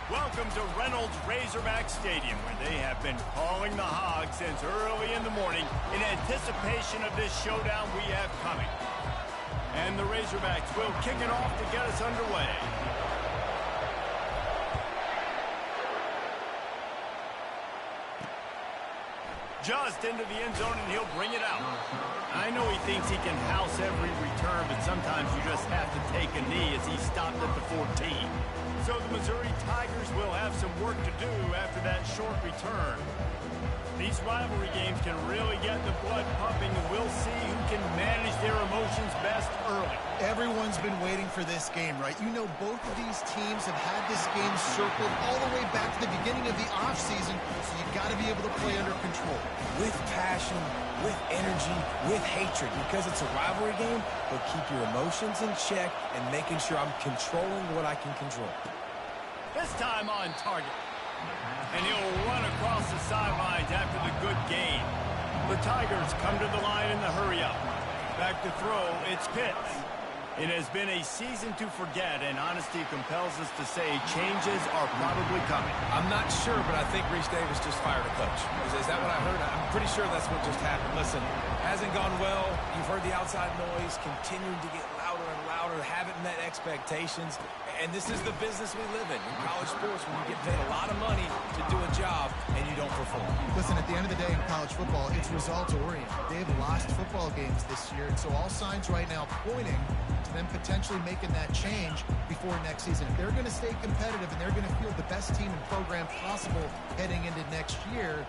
Welcome to Reynolds Razorback Stadium, where they have been calling the Hogs since early in the morning in anticipation of this showdown we have coming. And the Razorbacks will kick it off to get us underway. Just into the end zone, and he'll bring it out. I know he thinks he can house every return, but sometimes you just have to take a knee as he stopped at the 14. So the Missouri Tigers will have some work to do after that short return. These rivalry games can really get the blood pumping, and we'll see who can manage their emotions best early. Everyone's been waiting for this game, right? You know, both of these teams have had this game circled all the way back to the beginning of the offseason, so you've got to be able to play under control. With passion, with energy, with hatred, because it's a rivalry game, but keep your emotions in check and making sure I'm controlling what I can control. This time on target. And he'll run across the sidelines after the good gain. The Tigers come to the line in the hurry-up. Back to throw, it's Pitts. It has been a season to forget, and honesty compels us to say changes are probably coming. I'm not sure, but I think Reese Davis just fired a coach. Is that what I heard? I'm pretty sure that's what just happened. Listen, hasn't gone well. You've heard the outside noise continuing to get louder and louder, haven't met expectations. And this is the business we live in college sports, when you get paid a lot of money to do a job and you don't perform. Listen, at the end of the day in college football, it's results-oriented. They've lost football games this year, and so all signs right now pointing to them potentially making that change before next season. If they're going to stay competitive and they're going to field the best team and program possible heading into next year,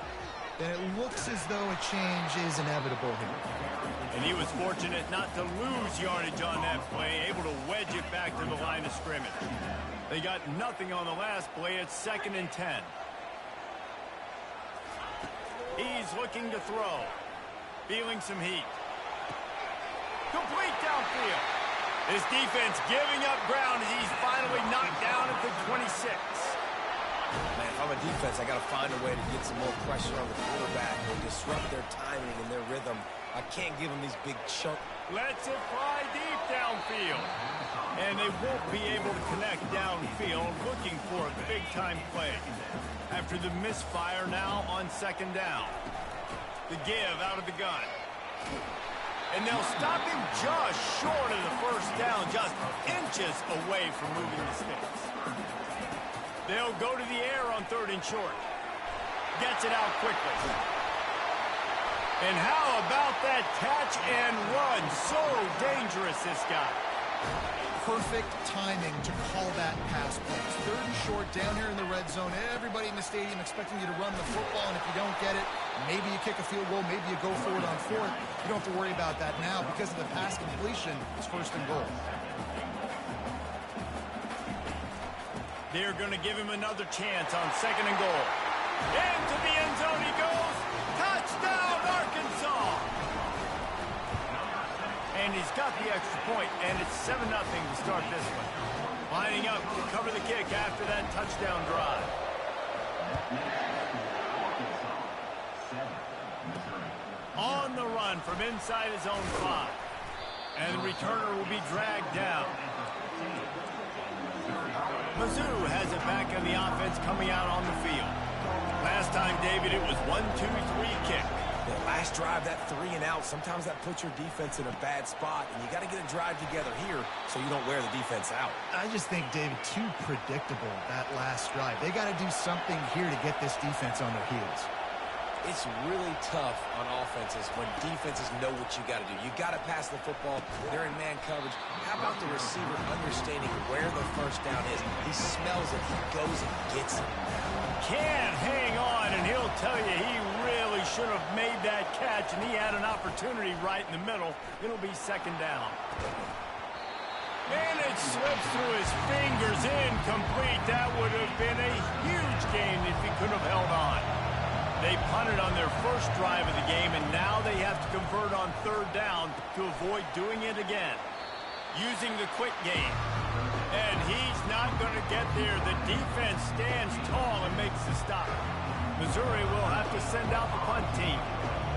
then it looks as though a change is inevitable here. And he was fortunate not to lose yardage on that play, able to wedge it back to the line of scrimmage. They got nothing on the last play. It's 2nd and 10. He's looking to throw. Feeling some heat. Complete downfield. This defense giving up ground as he's finally knocked down at the 26. Man, if I'm a defense, I got to find a way to get some more pressure on the quarterback or disrupt their timing and their rhythm. I can't give them these big chunks. Lets it fly deep downfield. And they won't be able to connect downfield, looking for a big-time play. After the misfire now on 2nd down. The give out of the gun. And they'll stop him just short of the 1st down, just inches away from moving the sticks. They'll go to the air on 3rd and short. Gets it out quickly. And how about that catch and run? So dangerous, this guy. Perfect timing to call that pass play. 3rd and short down here in the red zone. Everybody in the stadium expecting you to run the football, and if you don't get it, maybe you kick a field goal, maybe you go for it on 4th. You don't have to worry about that now because of the pass completion. It's 1st and goal. They're going to give him another chance on 2nd and goal. Into the end zone he goes. Touchdown, Arkansas! And he's got the extra point, and it's 7-0 to start this one. Lining up to cover the kick after that touchdown drive. On the run from inside his own 5. And the returner will be dragged down. Mizzou has it back on the offense coming out on the field. Last time, David, it was 1-2-3 kick. The last drive, that 3 and out, sometimes that puts your defense in a bad spot, and you got to get a drive together here so you don't wear the defense out. I just think, David, too predictable, that last drive. They got to do something here to get this defense on their heels. It's really tough on offenses when defenses know what you got to do. You got to pass the football. They're in man coverage. How about the receiver understanding where the 1st down is? He smells it. He goes and gets it. Can't hang on, and he'll tell you he really should have made that catch, and he had an opportunity right in the middle. It'll be 2nd down. And it slips through his fingers, incomplete. That would have been a huge game if he could have held on. They punted on their 1st drive of the game, and now they have to convert on 3rd down to avoid doing it again. Using the quick game. And he's not going to get there. The defense stands tall and makes the stop. Missouri will have to send out the punt team.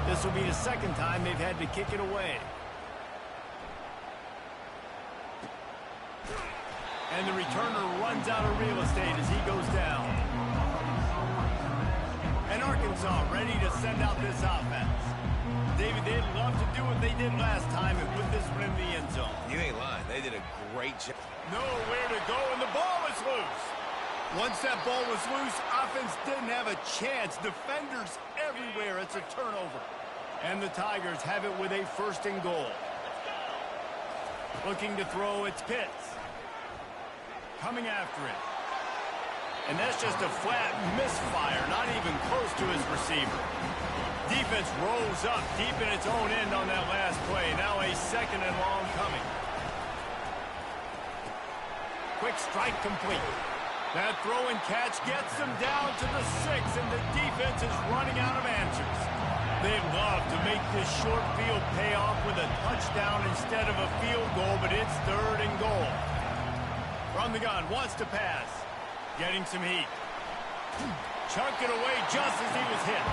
This will be the 2nd time they've had to kick it away. And the returner runs out of real estate as he goes down. And Arkansas ready to send out this offense. David, they'd love to do what they did last time and put this one in the end zone. You ain't lying. They did a great job. Nowhere to go, and the ball is loose. Once that ball was loose, offense didn't have a chance. Defenders everywhere. It's a turnover. And the Tigers have it with a 1st and goal. Looking to throw, it's Pitts. Coming after it. And that's just a flat misfire, not even close to his receiver. Defense rolls up deep in its own end on that last play. Now a 2nd and long coming. Quick strike complete. That throw and catch gets them down to the 6, and the defense is running out of answers. They love to make this short field pay off with a touchdown instead of a field goal, but it's 3rd and goal. From the gun, wants to pass. Getting some heat. Chunked it away just as he was hit.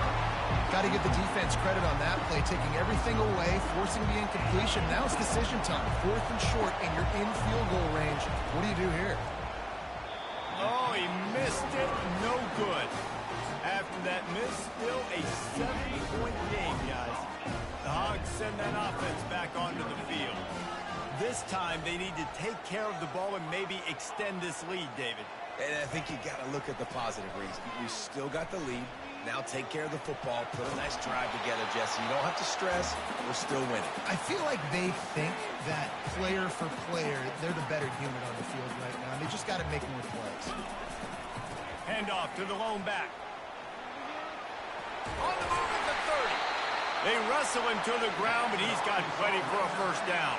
Got to give the defense credit on that play, taking everything away, forcing the incompletion. Now it's decision time. 4th and short, and you're in field goal range. What do you do here? Oh, he missed it. No good. After that miss, still a 7-point game, guys. The Hogs send that offense back onto the field. This time, they need to take care of the ball and maybe extend this lead, David. And I think you got to look at the positive reason. You still got the lead. Now take care of the football. Put a nice drive together, Jesse. You don't have to stress. We're still winning. I feel like they think that player for player, they're the better unit on the field right now. And they just got to make more plays. Handoff to the lone back. On the move at the 30. They wrestle him to the ground, but he's got plenty for a 1st down.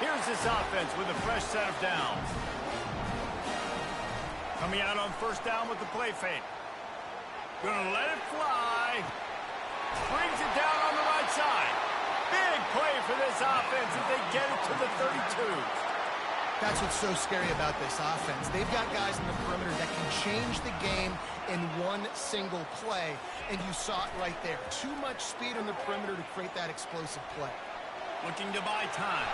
Here's this offense with a fresh set of downs. Coming out on 1st down with the play fake. Gonna let it fly. Brings it down on the right side. Big play for this offense as they get it to the 32. That's what's so scary about this offense. They've got guys in the perimeter that can change the game in one single play, and you saw it right there. Too much speed on the perimeter to create that explosive play. Looking to buy time.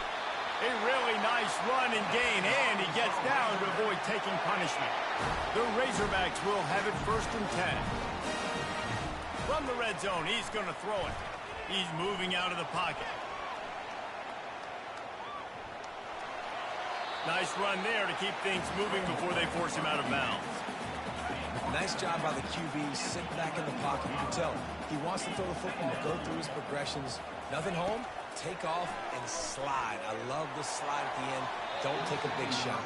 A really nice run and gain, and he gets down to avoid taking punishment. The Razorbacks will have it 1st and 10. From the red zone, he's going to throw it. He's moving out of the pocket. Nice run there to keep things moving before they force him out of bounds. Nice job by the QB, sitting back in the pocket. You can tell he wants to throw the football, go through his progressions. Nothing home, take off and slide. I love the slide at the end. Don't take a big shot.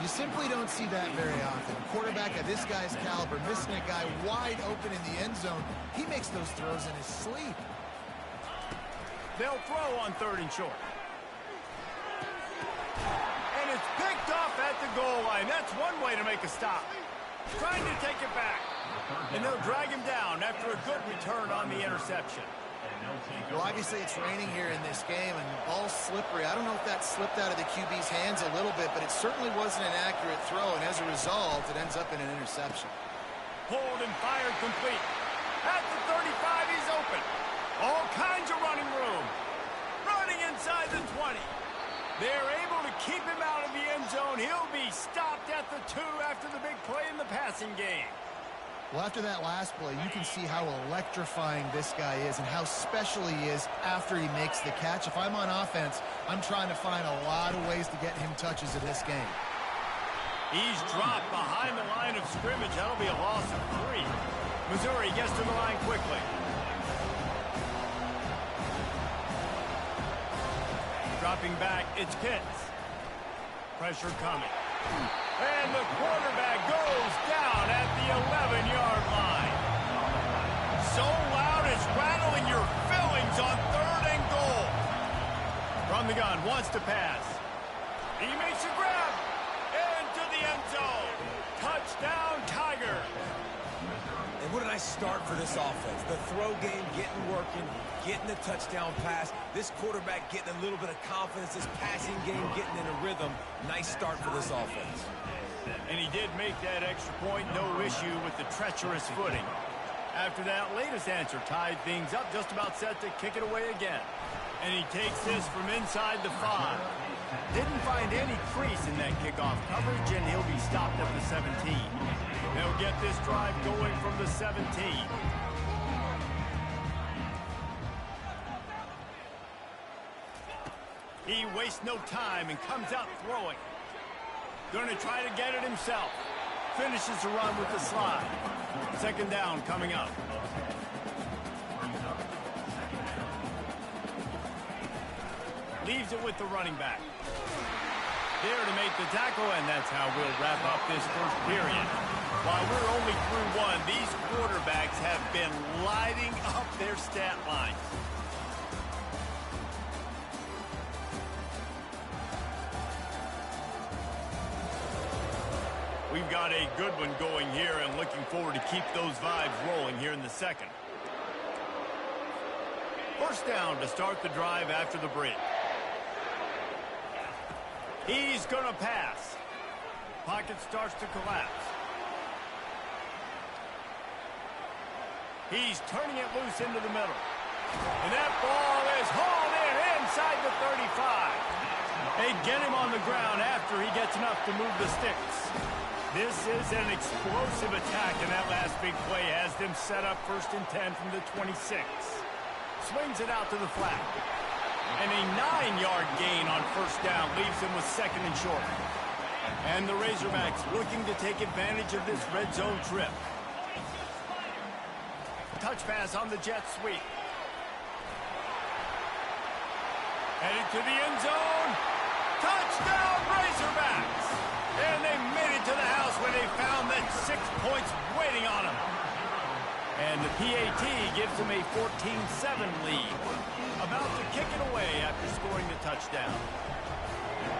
You simply don't see that very often. A quarterback of this guy's caliber, missing a guy wide open in the end zone. He makes those throws in his sleep. They'll throw on 3rd and short. And it's picked off at the goal line. That's one way to make a stop. Trying to take it back. And they'll drag him down after a good return on the interception. Well, obviously it's raining here in this game, and the ball's slippery. I don't know if that slipped out of the QB's hands a little bit, but it certainly wasn't an accurate throw, and as a result, it ends up in an interception. Pulled and fired complete. At the 35, he's open. All kinds of running room. Running inside the 20. They're able to keep him out of the end zone. He'll be stopped at the 2 after the big play in the passing game. Well, after that last play, you can see how electrifying this guy is and how special he is after he makes the catch. If I'm on offense, I'm trying to find a lot of ways to get him touches in this game. He's dropped behind the line of scrimmage. That'll be a loss of 3. Missouri gets to the line quickly. Dropping back, it's Pitts. Pressure coming. And the quarterback goes down at the 11-yard line. So loud it's rattling your fillings on 3rd and goal. From the gun, wants to pass. He makes a grab. Into the end zone. Touchdown, Tiger. And what a nice start for this offense. The throw game getting working, getting the touchdown pass. This quarterback getting a little bit of confidence. This passing game getting in a rhythm. Nice start for this offense. And he did make that extra point. No issue with the treacherous footing. After that latest answer tied things up, just about set to kick it away again. And he takes this from inside the 5. Didn't find any crease in that kickoff coverage, and he'll be stopped at the 17. They'll get this drive going from the 17. He wastes no time and comes out throwing. Going to try to get it himself. Finishes the run with the slide. Second down coming up. Leaves it with the running back. There to make the tackle, and that's how we'll wrap up this first period. While we're only through one, these quarterbacks have been lighting up their stat line. We've got a good one going here, and looking forward to keep those vibes rolling here in the second. First down to start the drive after the break. He's going to pass. Pocket starts to collapse. He's turning it loose into the middle. And that ball is hauled in inside the 35. They get him on the ground after he gets enough to move the sticks. This is an explosive attack, and that last big play has them set up 1st and 10 from the 26. Swings it out to the flat. And a 9-yard gain on first down leaves him with 2nd and short. And the Razorbacks looking to take advantage of this red zone trip. Touch pass on the jet sweep. Headed to the end zone. Touchdown, Razorbacks! And they made it to the house when they found that 6 points waiting on them. And the PAT gives them a 14-7 lead. About to kick it away after scoring the touchdown.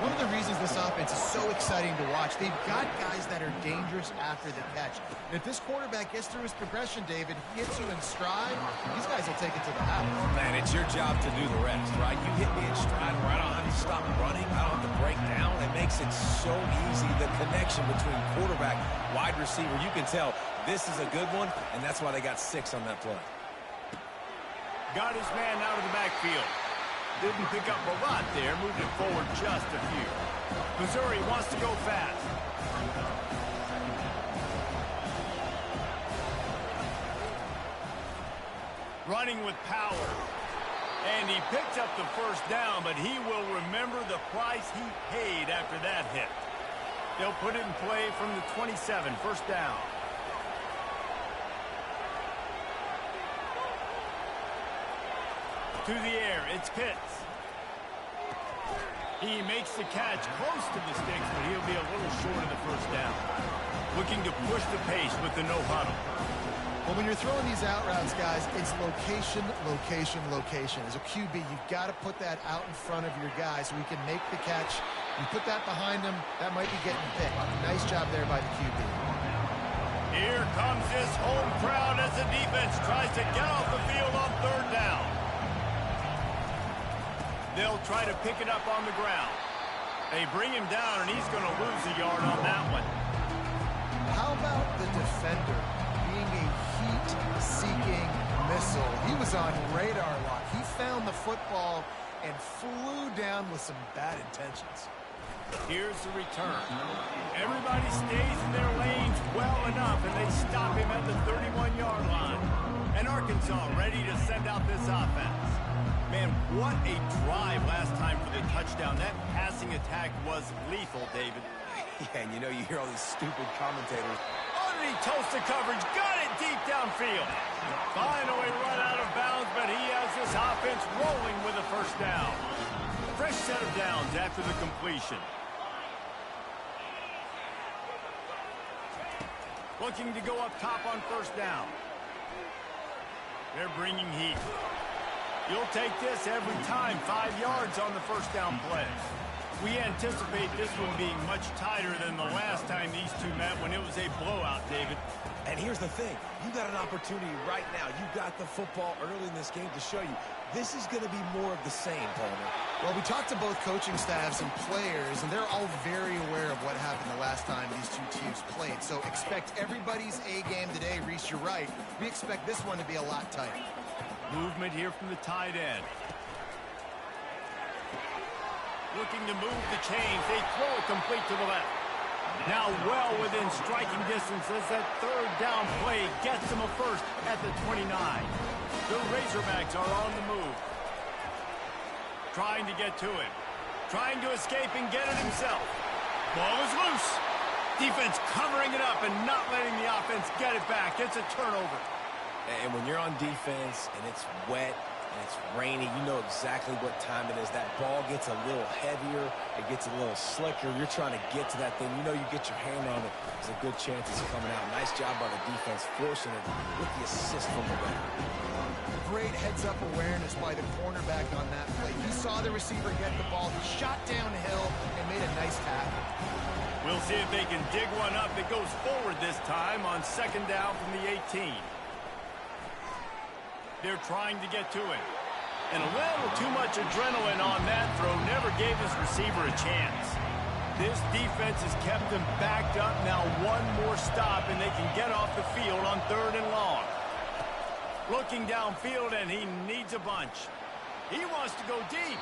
One of the reasons this offense is so exciting to watch, they've got guys that are dangerous after the catch. And if this quarterback gets through his progression, David, he hits you in stride, these guys will take it to the house. Man, it's your job to do the rest, right? You hit me in stride where I don't have to stop running, I don't have to break down. It makes it so easy. The connection between quarterback, wide receiver, you can tell this is a good one, and that's why they got 6 on that play. Got his man out of the backfield. Didn't pick up a lot there, moved it forward just a few. Missouri wants to go fast. Running with power. And he picked up the first down, but he will remember the price he paid after that hit. They'll put it in play from the 27, first down. To the air, it's Pitts. He makes the catch close to the sticks, but he'll be a little short of the first down. Looking to push the pace with the no huddle. Well, when you're throwing these out routes, guys, it's location, location, location. As a QB, you've got to put that out in front of your guy so he can make the catch. You put that behind him, that might be getting picked. Nice job there by the QB. Here comes this home crowd as the defense tries to get off the field on third down. They'll try to pick it up on the ground. They bring him down, and he's going to lose a yard on that one. How about the defender being a heat-seeking missile? He was on radar lock. He found the football and flew down with some bad intentions. Here's the return. Everybody stays in their lanes well enough, and they stop him at the 31-yard line. And Arkansas ready to send out this offense. Man, what a drive last time for the touchdown. That passing attack was lethal, David. Yeah, and you know, you hear all these stupid commentators. Underneath toasted coverage, got it deep downfield. Finally run out of bounds, but he has this offense rolling with a first down. Fresh set of downs after the completion. Looking to go up top on first down. They're bringing heat. You'll take this every time. 5 yards on the first down play. We anticipate this one being much tighter than the last time these two met when it was a blowout, David. And here's the thing. You got an opportunity right now. You got the football early in this game to show you. This is going to be more of the same, Palmer. Well, we talked to both coaching staffs and players, and they're all very aware of what happened the last time these two teams played. So expect everybody's A game today. Reese, you're right. We expect this one to be a lot tighter. Movement here from the tight end. Looking to move the chains. They throw it complete to the left. Now well within striking distance as that third down play gets them a first at the 29. The Razorbacks are on the move. Trying to get to it. Trying to escape and get it himself. Ball is loose. Defense covering it up and not letting the offense get it back. It's a turnover. And when you're on defense and it's wet and it's rainy, you know exactly what time it is. That ball gets a little heavier. It gets a little slicker. You're trying to get to that thing. You know you get your hand on it. There's a good chance it's coming out. Nice job by the defense forcing it with the assist from the back. Great heads-up awareness by the cornerback on that play. He saw the receiver get the ball. He shot downhill and made a nice tackle. We'll see if they can dig one up that goes forward this time on second down from the 18. They're trying to get to it. And a little too much adrenaline on that throw never gave his receiver a chance. This defense has kept them backed up. Now one more stop and they can get off the field on 3rd and long. Looking downfield, and he needs a bunch. He wants to go deep.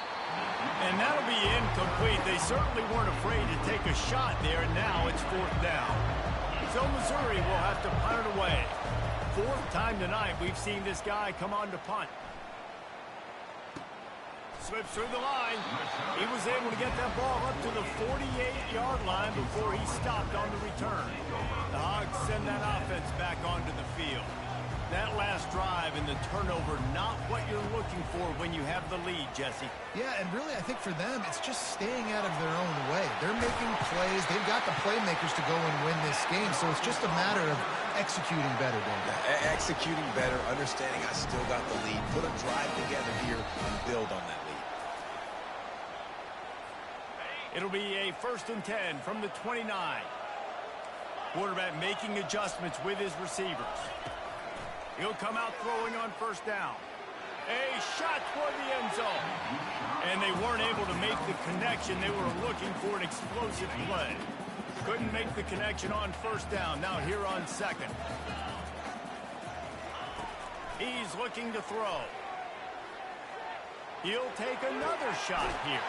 And that'll be incomplete. They certainly weren't afraid to take a shot there, and now it's 4th down. So Missouri will have to punt it away. 4th time tonight we've seen this guy come on to punt. Slips through the line. He was able to get that ball up to the 48-yard line before he stopped on the return. The Hogs send that offense back onto the field. That last drive and the turnover, not what you're looking for when you have the lead, Jesse. Yeah, and really, I think for them, it's just staying out of their own way. They're making plays. They've got the playmakers to go and win this game, so it's just a matter of executing better, David. Executing better, understanding I still got the lead. Put a drive together here and build on that lead. It'll be a 1st and 10 from the 29. Quarterback making adjustments with his receivers. He'll come out throwing on 1st down. A shot toward the end zone. And they weren't able to make the connection. They were looking for an explosive play. Couldn't make the connection on 1st down. Now here on 2nd. He's looking to throw. He'll take another shot here.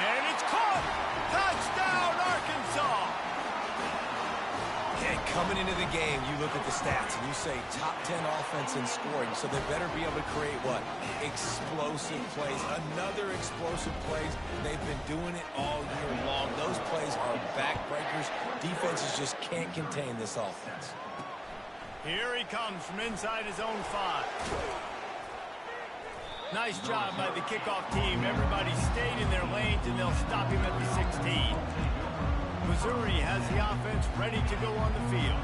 And it's caught! Touchdown, Arkansas! And coming into the game, you look at the stats and you say top 10 offense in scoring, so they better be able to create what? Explosive plays. Another explosive plays. They've been doing it all year long. Those plays are backbreakers. Defenses just can't contain this offense. Here he comes from inside his own 5. Nice job by the kickoff team. Everybody stayed in their lanes, and they'll stop him at the 16. Missouri has the offense ready to go on the field.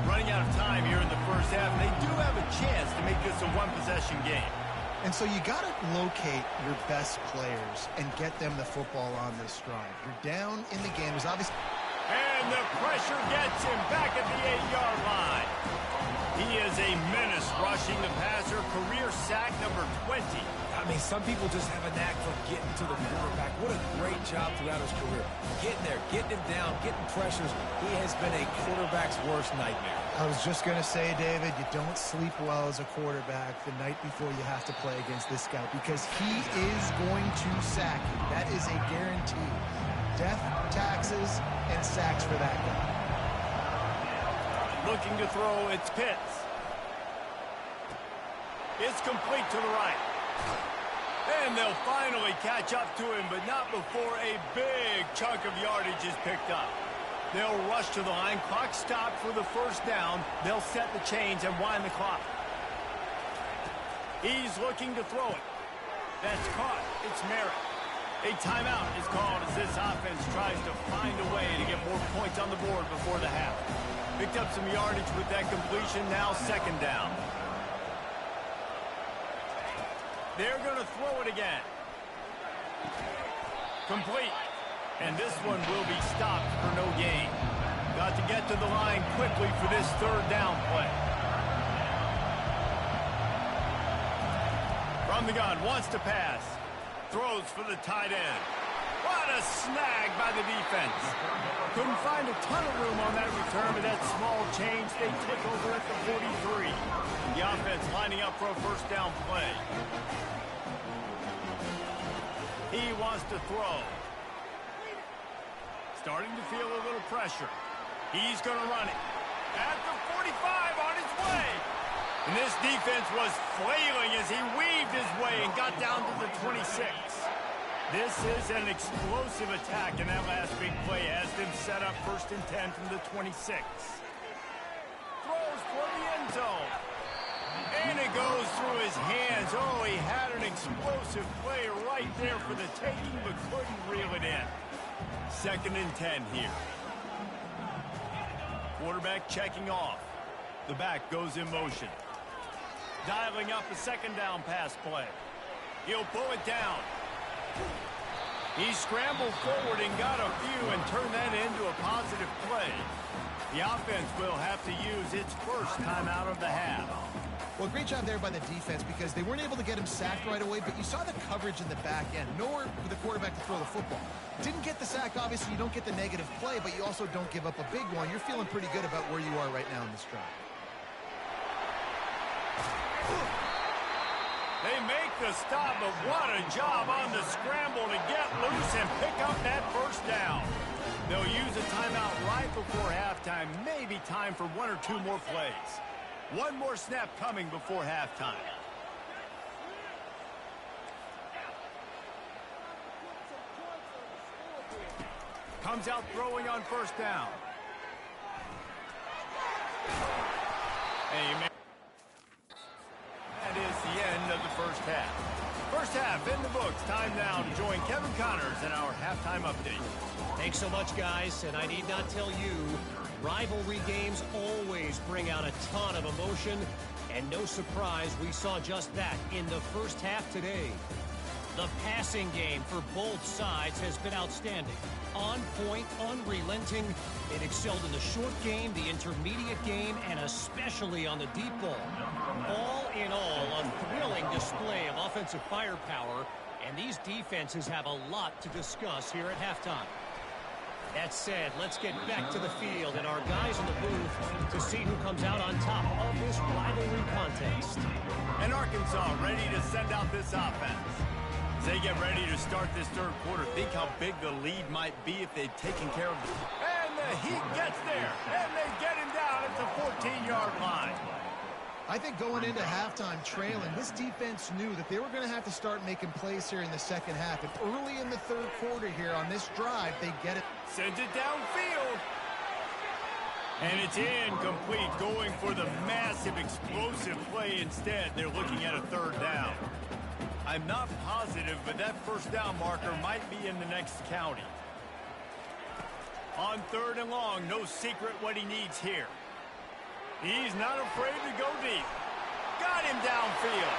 Running out of time here in the 1st half. They do have a chance to make this a one-possession game. And so you got to locate your best players and get them the football on this drive. You're down in the game. There's obviously... And the pressure gets him back at the 8-yard line. He is a menace rushing the passer. Career sack number 20. I mean, some people just have a knack for getting to the quarterback. What a great job throughout his career. Getting there, getting him down, getting pressures. He has been a quarterback's worst nightmare. I was just going to say, David, you don't sleep well as a quarterback the night before you have to play against this guy because he is going to sack you. That is a guarantee. Death, taxes, and sacks for that guy. Looking to throw, it's Pitts. It's complete to the right. And they'll finally catch up to him, but not before a big chunk of yardage is picked up. They'll rush to the line. Clock stopped for the 1st down. They'll set the chains and wind the clock. He's looking to throw it. That's caught. It's Merritt. A timeout is called as this offense tries to find a way to get more points on the board before the half. Picked up some yardage with that completion. Now 2nd down. They're going to throw it again. Complete. And this one will be stopped for no gain. Got to get to the line quickly for this 3rd down play. From the gun, wants to pass. Throws for the tight end. What a snag by the defense. Couldn't find a ton of room on that return, but that small change, they take over at the 43. The offense lining up for a 1st down play. He wants to throw. Starting to feel a little pressure. He's going to run it. At the 45 on his way. And this defense was flailing as he weaved his way and got down to the 26. This is an explosive attack, and that last big play has them set up 1st and 10 from the 26. Throws for the end zone. And it goes through his hands. Oh, he had an explosive play right there for the taking, but couldn't reel it in. 2nd and 10 here. Quarterback checking off. The back goes in motion. Dialing up a 2nd down pass play. He'll pull it down. He scrambled forward and got a few and turned that into a positive play. The offense will have to use its first timeout of the half. Well, great job there by the defense because they weren't able to get him sacked right away, but you saw the coverage in the back end. Nowhere for the quarterback to throw the football. Didn't get the sack, obviously you don't get the negative play, but you also don't give up a big one. You're feeling pretty good about where you are right now in this drive. They make the stop, but what a job on the scramble to get loose and pick up that 1st down. They'll use a timeout right before halftime, maybe time for 1 or 2 more plays. One more snap coming before halftime. Comes out throwing on 1st down. Amen. That is the end of the 1st half. 1st half in the books. Time now to join Kevin Connors in our halftime update. Thanks so much, guys, and I need not tell you, rivalry games always bring out a ton of emotion, and no surprise we saw just that in the 1st half today. The passing game for both sides has been outstanding. On point, unrelenting. It excelled in the short game, the intermediate game, and especially on the deep ball. All in all, a thrilling display of offensive firepower, and these defenses have a lot to discuss here at halftime. That said, let's get back to the field and our guys in the booth to see who comes out on top of this rivalry contest. And Arkansas ready to send out this offense. As they get ready to start this 3rd quarter, think how big the lead might be if they'd taken care of it. And the Heat gets there, and they get him down at the 14-yard line. I think going into halftime trailing, this defense knew that they were going to have to start making plays here in the 2nd half. And early in the 3rd quarter here on this drive, they get it. Sends it downfield. And it's incomplete, going for the massive explosive play instead. They're looking at a 3rd down. I'm not positive, but that 1st down marker might be in the next county. On 3rd and long, no secret what he needs here. He's not afraid to go deep. Got him downfield.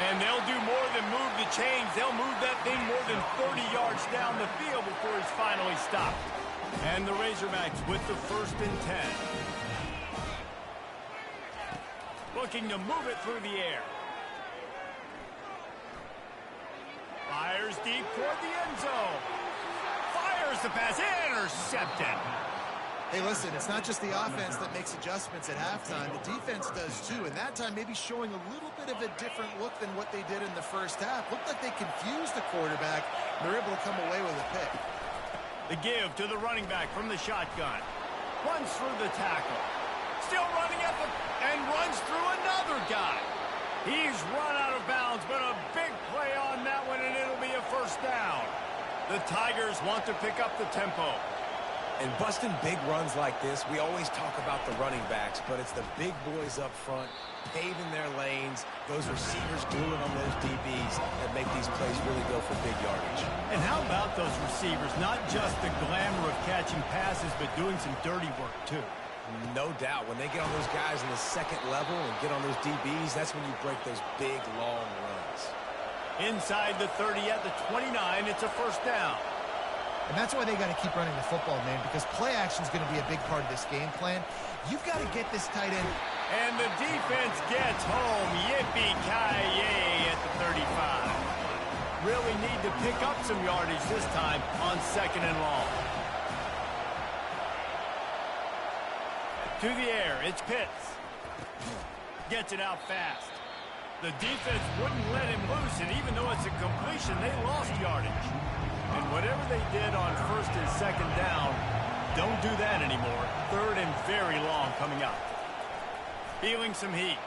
And they'll do more than move the chains. They'll move that thing more than 30 yards down the field before he's finally stopped. And the Razorbacks with the 1st and 10. Looking to move it through the air. Fires deep toward the end zone. Fires the pass. Intercepted. Hey, listen, it's not just the offense that makes adjustments at halftime. The defense does too, and that time maybe showing a little bit of a different look than what they did in the 1st half. Looked like they confused the quarterback. They're able to come away with a pick. The give to the running back from the shotgun. Runs through the tackle. Still running at the... and runs through another guy. He's run out of bounds, but a big play on that one, and it'll be a 1st down. The Tigers want to pick up the tempo. And busting big runs like this, we always talk about the running backs, but it's the big boys up front, paving their lanes, those receivers gluing on those DBs that make these plays really go for big yardage. And how about those receivers? Not just the glamour of catching passes, but doing some dirty work, too. No doubt. When they get on those guys in the 2nd level and get on those DBs, that's when you break those big, long runs. Inside the 30 at the 29, it's a 1st down. And that's why they got to keep running the football, man, because play action is going to be a big part of this game plan. You've got to get this tight end. And the defense gets home. Yippee-ki-yay at the 35. Really need to pick up some yardage this time on 2nd and long. To the air, it's Pitts. Gets it out fast. The defense wouldn't let him loose, and even though it's a completion, they lost yardage. And whatever they did on first and second down, don't do that anymore. Third and very long coming up. Feeling some heat.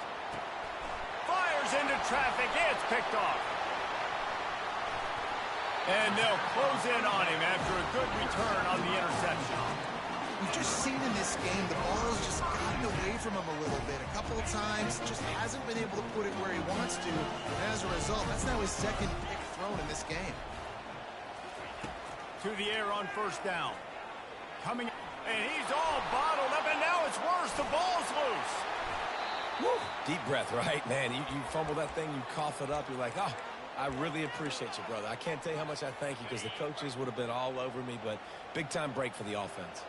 Fires into traffic. It's picked off. And they'll close in on him after a good return on the interception. We've just seen in this game the ball has just gotten away from him a little bit. A couple of times, just hasn't been able to put it where he wants to. And as a result, that's now his second pick thrown in this game. To the air on first down. Coming, and he's all bottled up, and now it's worse. The ball's loose. Woo. Deep breath, right, man? You fumble that thing, you cough it up, you're like, oh, I really appreciate you, brother. I can't tell you how much I thank you because the coaches would have been all over me, but big-time break for the offense.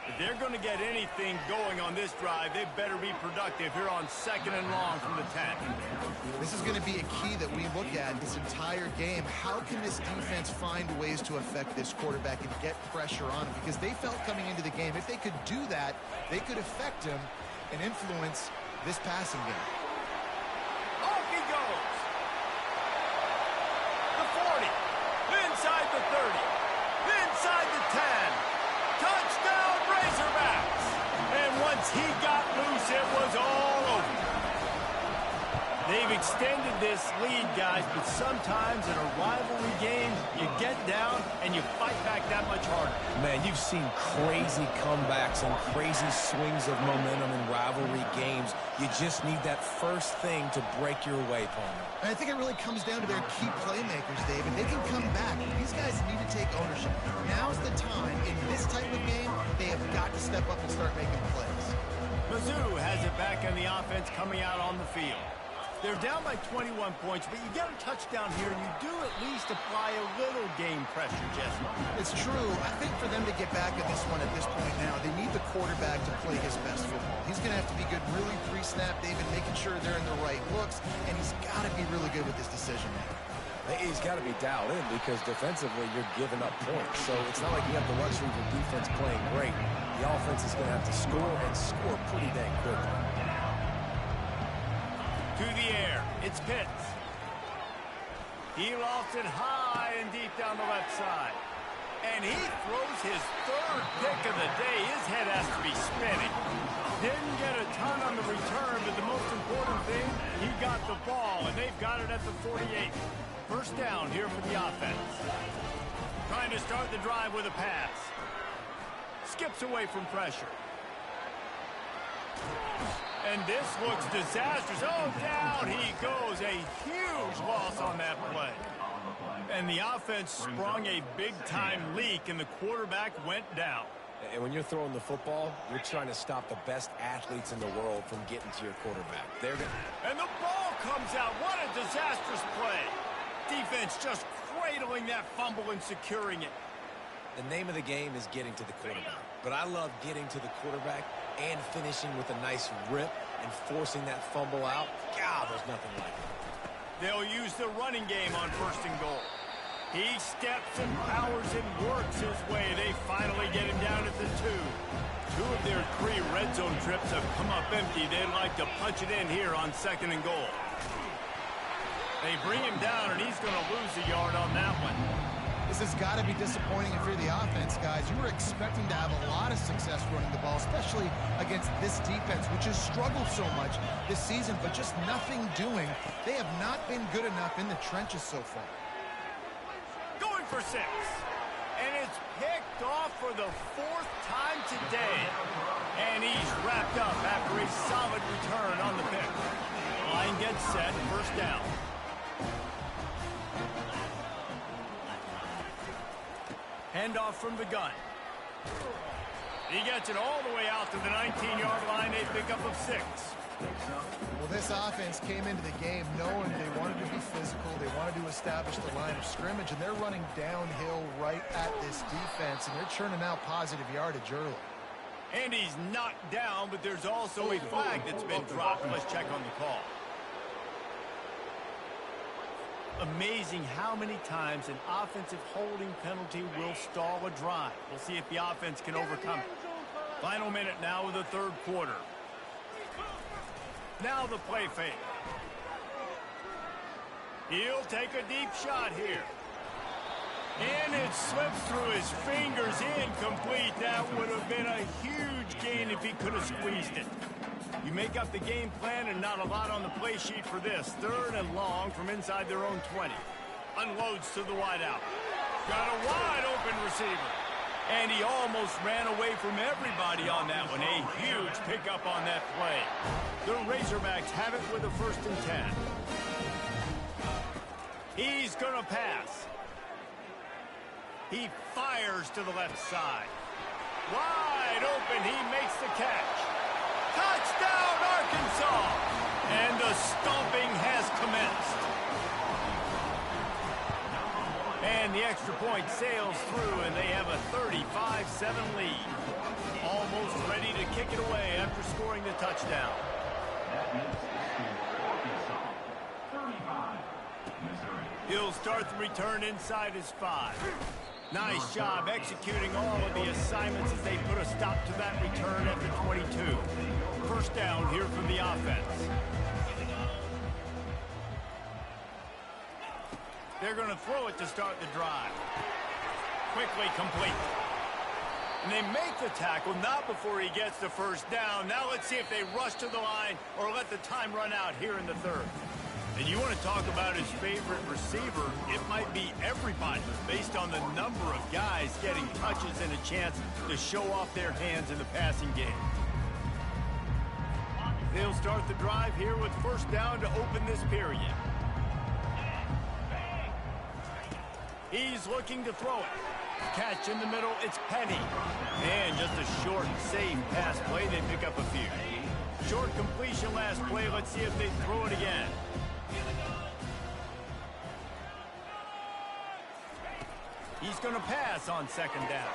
If they're going to get anything going on this drive, they better be productive here on second and long from the 10. This is going to be a key that we look at this entire game. How can this defense find ways to affect this quarterback and get pressure on him? Because they felt coming into the game, if they could do that, they could affect him and influence this passing game. Off he goes. The 40. Inside the 30. Inside the 10. Touchdown, Razorbacks! And once he got loose, it was all over. They've extended this lead, guys, but sometimes in a rivalry game, you get down and you fight back that much harder. Man, you've seen crazy comebacks and crazy swings of momentum in rivalry games. You just need that first thing to break your way, Palmer. And I think it really comes down to their key playmakers, David. They can come back. These guys need to take ownership. Now's the time. In this type of game, they have got to step up and start making plays. Mizzou has it back on the offense coming out on the field. They're down by 21 points, but you get a touchdown here, and you do at least apply a little game pressure, Jesse. It's true. I think for them to get back in this one at this point now, they need the quarterback to play his best football. He's going to have to be good really pre-snap, David, making sure they're in the right looks, and he's got to be really good with his decision making. He's got to be dialed in because defensively you're giving up points. So it's not like you have the luxury of your defense playing great. The offense is going to have to score and score pretty dang quickly. To the air, it's Pitts. He lofts it high and deep down the left side. And he throws his third pick of the day. His head has to be spinning. Didn't get a ton on the return, but the most important thing, he got the ball, and they've got it at the 48. First down here for the offense. Trying to start the drive with a pass. Skips away from pressure. And this looks disastrous. Oh, down he goes. A huge loss on that play. And the offense sprung a big-time leak, and the quarterback went down. And when you're throwing the football, you're trying to stop the best athletes in the world from getting to your quarterback. And the ball comes out. What a disastrous play. Defense just cradling that fumble and securing it. The name of the game is getting to the quarterback. But I love getting to the quarterback and finishing with a nice rip and forcing that fumble out. God, there's nothing like it. They'll use the running game on first and goal. He steps and powers and works his way. They finally get him down at the 2. 2 of their 3 red zone trips have come up empty. They'd like to punch it in here on second and goal. They bring him down, and he's going to lose a yard on that one. This has got to be disappointing if you're the offense, guys. You were expecting to have a lot of success running the ball, especially against this defense, which has struggled so much this season, but just nothing doing. They have not been good enough in the trenches so far. Going for 6. And it's picked off for the 4th time today. And he's wrapped up after a solid return on the pick. Line gets set, first down. Handoff from the gun. He gets it all the way out to the 19-yard line, a pickup of 6. Well, this offense came into the game knowing they wanted to be physical, they wanted to establish the line of scrimmage, and they're running downhill right at this defense, and they're churning out positive yardage early. And he's knocked down, but there's also a flag that's been dropped. Let's check on the call. Amazing how many times an offensive holding penalty will stall a drive. We'll see if the offense can overcome it. Final minute now of the third quarter. Now the play fake. He'll take a deep shot here. And it slips through his fingers, incomplete. That would have been a huge gain if he could have squeezed it. You make up the game plan and not a lot on the play sheet for this. 3rd and long from inside their own 20. Unloads to the wideout. Got a wide open receiver. And he almost ran away from everybody on that one. A huge pickup on that play. The Razorbacks have it with a 1st and 10. He's going to pass. He fires to the left side. Wide open. He makes the catch. Touchdown, Arkansas! And the stomping has commenced. And the extra point sails through, and they have a 35-7 lead. Almost ready to kick it away after scoring the touchdown. He'll start the return inside his 5. Nice job executing all of the assignments as they put a stop to that return at the 22. 1st down here from the offense. They're going to throw it to start the drive. Quickly complete. And they make the tackle, not before he gets the 1st down. Now let's see if they rush to the line or let the time run out here in the 3rd. And you want to talk about his favorite receiver, it might be everybody based on the number of guys getting touches and a chance to show off their hands in the passing game. They'll start the drive here with 1st down to open this period. He's looking to throw it. Catch in the middle, it's Penny. And just a short, safe pass play, they pick up a few. Short completion last play, let's see if they throw it again. He's going to pass on 2nd down.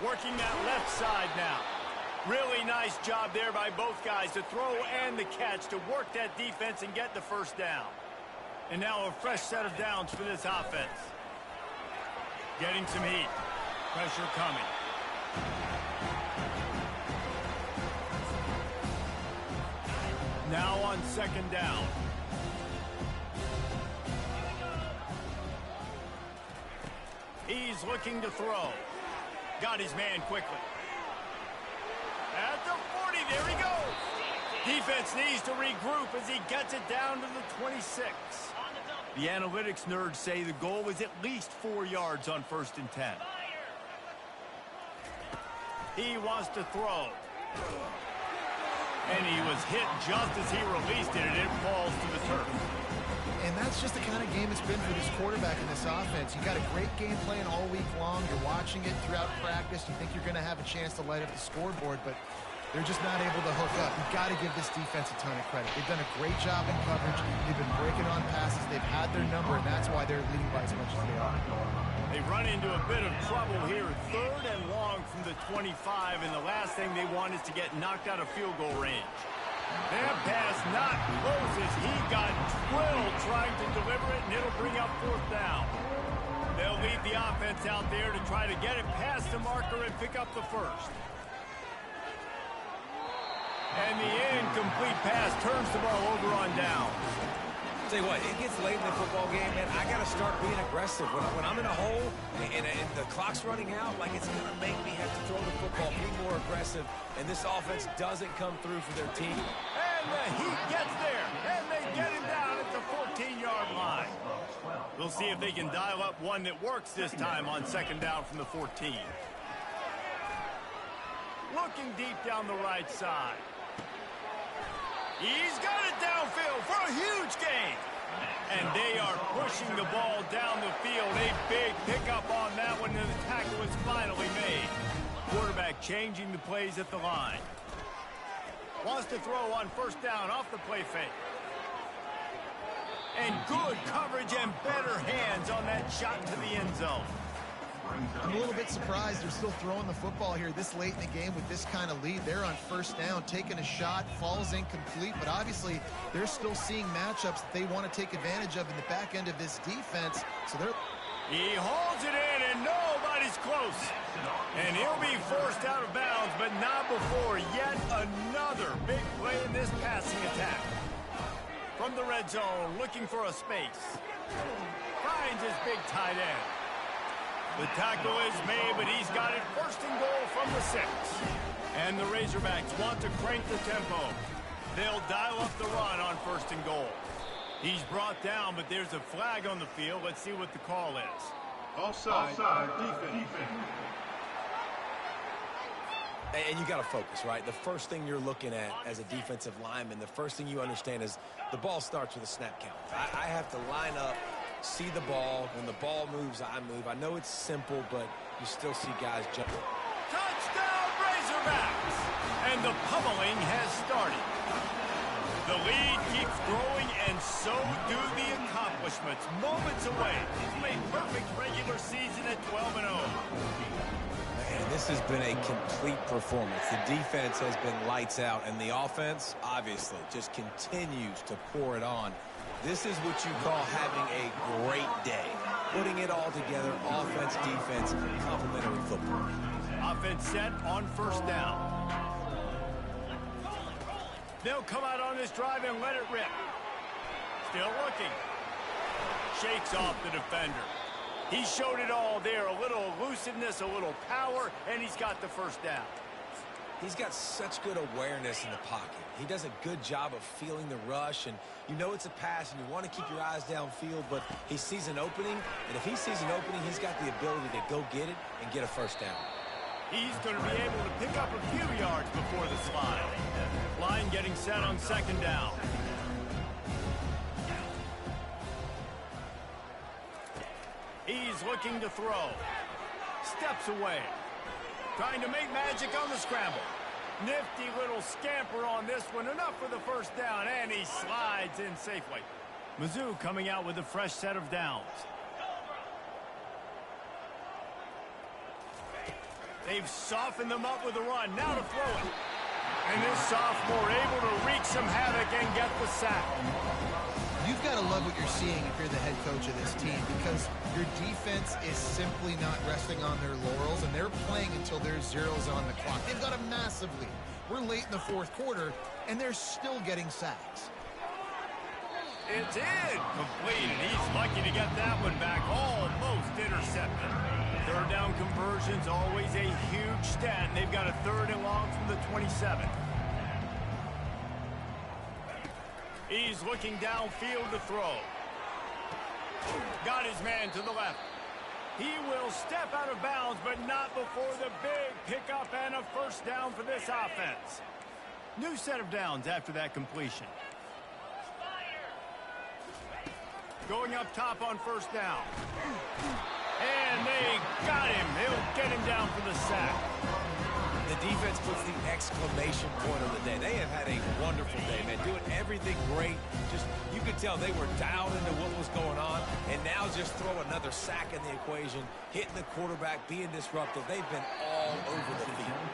Working that left side now. Really nice job there by both guys to throw and the catch to work that defense and get the 1st down. And now a fresh set of downs for this offense. Getting some heat. Pressure coming. Now on 2nd down. He's looking to throw. Got his man quickly. At the 40, there he goes. Defense needs to regroup as he gets it down to the 26. The analytics nerds say the goal is at least 4 yards on 1st and 10. He wants to throw. And he was hit just as he released it, and it falls to the turf. And that's just the kind of game it's been for this quarterback in this offense. You got a great game plan all week long. You're watching it throughout practice. You think you're going to have a chance to light up the scoreboard, but they're just not able to hook up. You've got to give this defense a ton of credit. They've done a great job in coverage. They've been breaking on passes. They've had their number, and that's why they're leading by as much as they are. They run into a bit of trouble here. 3rd and long from the 25, and the last thing they want is to get knocked out of field goal range. That pass not close as he got drilled trying to deliver it, and it'll bring up 4th down. They'll leave the offense out there to try to get it past the marker and pick up the 1st. And the incomplete pass turns the ball over on down. Tell you what, it gets late in the football game, man. I got to start being aggressive. When I'm in a hole and the clock's running out, like it's going to make me have to throw the football, be more aggressive, and this offense doesn't come through for their team. And the Heat gets there, and they get him down at the 14-yard line. We'll see if they can dial up one that works this time on 2nd down from the 14. Looking deep down the right side. He's got it downfield for a huge gain. And they are pushing the ball down the field. A big pickup on that one, and the tackle is finally made. Quarterback changing the plays at the line. Wants to throw on 1st down off the play fake. And good coverage and better hands on that shot to the end zone. I'm a little bit surprised they're still throwing the football here this late in the game with this kind of lead. They're on 1st down, taking a shot, falls incomplete, but obviously they're still seeing matchups that they want to take advantage of in the back end of this defense. So they're... He holds it in, and nobody's close. And he'll be forced out of bounds, but not before yet another big play in this passing attack. from the red zone, looking for a space. Finds his big tight end. The tackle is made, but he's got it first and goal from the 6. And the Razorbacks want to crank the tempo. They'll dial up the run on first and goal. He's brought down, but there's a flag on the field. Let's see what the call is. Offside defense. And you got to focus, right? The first thing you're looking at as a defensive lineman, the first thing you understand is the ball starts with a snap count. I have to line up, see the ball. When the ball moves, I move. I know it's simple, but you still see guys jump. Touchdown, Razorbacks! And the pummeling has started. The lead keeps growing, and so do the accomplishments. Moments away from a perfect regular season at 12-0. And this has been a complete performance. The defense has been lights out, and the offense, obviously, just continues to pour it on. This is what you call having a great day. Putting it all together, offense, defense, complementary football. Offense set on first down. They'll come out on this drive and let it rip. Still looking. Shakes off the defender. He showed it all there. A little elusiveness, a little power, and he's got the first down. He's got such good awareness in the pocket. He does a good job of feeling the rush, and you know it's a pass, and you want to keep your eyes downfield, but he sees an opening, and if he sees an opening, he's got the ability to go get it and get a first down. He's going to be able to pick up a few yards before the slide. Line getting set on second down. He's looking to throw. Steps away. Trying to make magic on the scramble. Nifty little scamper on this one. Enough for the first down, and he slides in safely. Mizzou coming out with a fresh set of downs. They've softened them up with a run. Now to throw it. And this sophomore able to wreak some havoc and get the sack. You've got to love what you're seeing if you're the head coach of this team, because your defense is simply not resting on their laurels, and they're playing until there's zeros on the clock. They've got a massive lead. We're late in the fourth quarter, and they're still getting sacks. It's in. Complete, and he's lucky to get that one back. Almost intercepted. Third down conversion's always a huge stat, and they've got a third and long from the 27. He's looking downfield to throw. Got his man to the left. He will step out of bounds, but not before the big pickup and a first down for this offense. New set of downs after that completion. Going up top on first down. And they got him. They'll get him down for the sack. The defense puts the exclamation point on the day. They have had a wonderful day, man. Doing everything great. Just, you could tell they were dialed into what was going on. And now just throw another sack in the equation. Hitting the quarterback, being disruptive. They've been all over the field.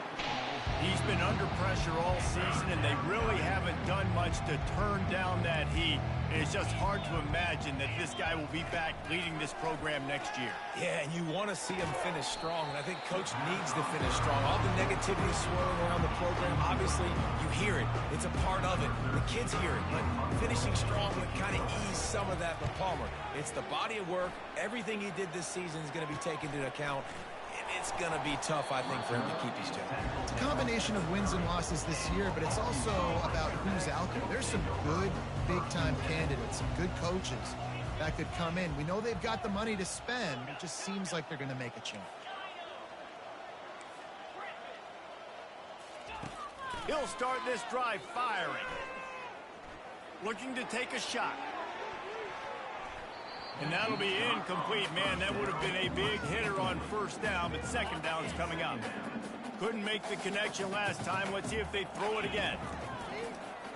He's been under pressure all season, and they really haven't done much to turn down that heat. And it's just hard to imagine that this guy will be back leading this program next year. Yeah, and you want to see him finish strong, and I think Coach needs to finish strong. All the negativity swirling around the program, obviously, you hear it. It's a part of it. The kids hear it, but finishing strong would kind of ease some of that for Palmer. It's the body of work. Everything he did this season is going to be taken into account. It's going to be tough, I think, for him to keep his job. It's a combination of wins and losses this year, but it's also about who's out there. There's some good big-time candidates, some good coaches that could come in. We know they've got the money to spend. It just seems like they're going to make a change. He'll start this drive firing. Looking to take a shot. And that'll be incomplete. Man, that would have been a big hitter on first down, but second down's coming up. Couldn't make the connection last time. Let's see if they throw it again.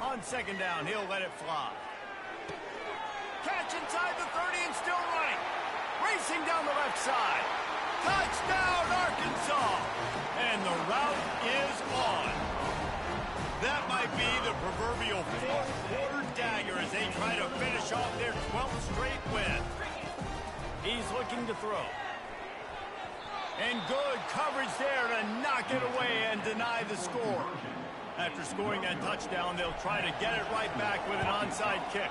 On second down, he'll let it fly. Catch inside the 30 and still running. Racing down the left side. Touchdown, Arkansas! And the route is on. That might be the proverbial fourth-quarter dagger as they try to finish off their 12th straight win. He's looking to throw. And good coverage there to knock it away and deny the score. After scoring that touchdown, they'll try to get it right back with an onside kick.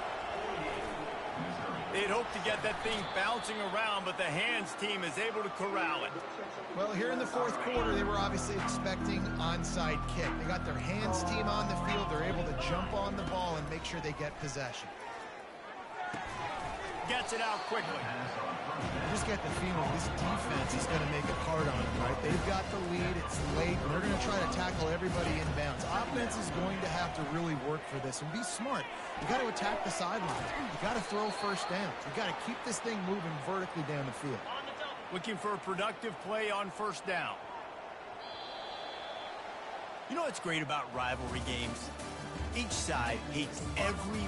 They'd hope to get that thing bouncing around, but the hands team is able to corral it. Well, here in the fourth quarter, they were obviously expecting onside kick. They got their hands team on the field. They're able to jump on the ball and make sure they get possession. Gets it out quickly. I just get the feeling this defense is going to make it hard on them, right? They've got the lead. It's late, and they're going to try to tackle everybody inbounds. Offense is going to have to really work for this and be smart. You got to attack the sidelines. You got to throw first down. You got to keep this thing moving vertically down the field. Looking for a productive play on first down. You know what's great about rivalry games? Each side hates every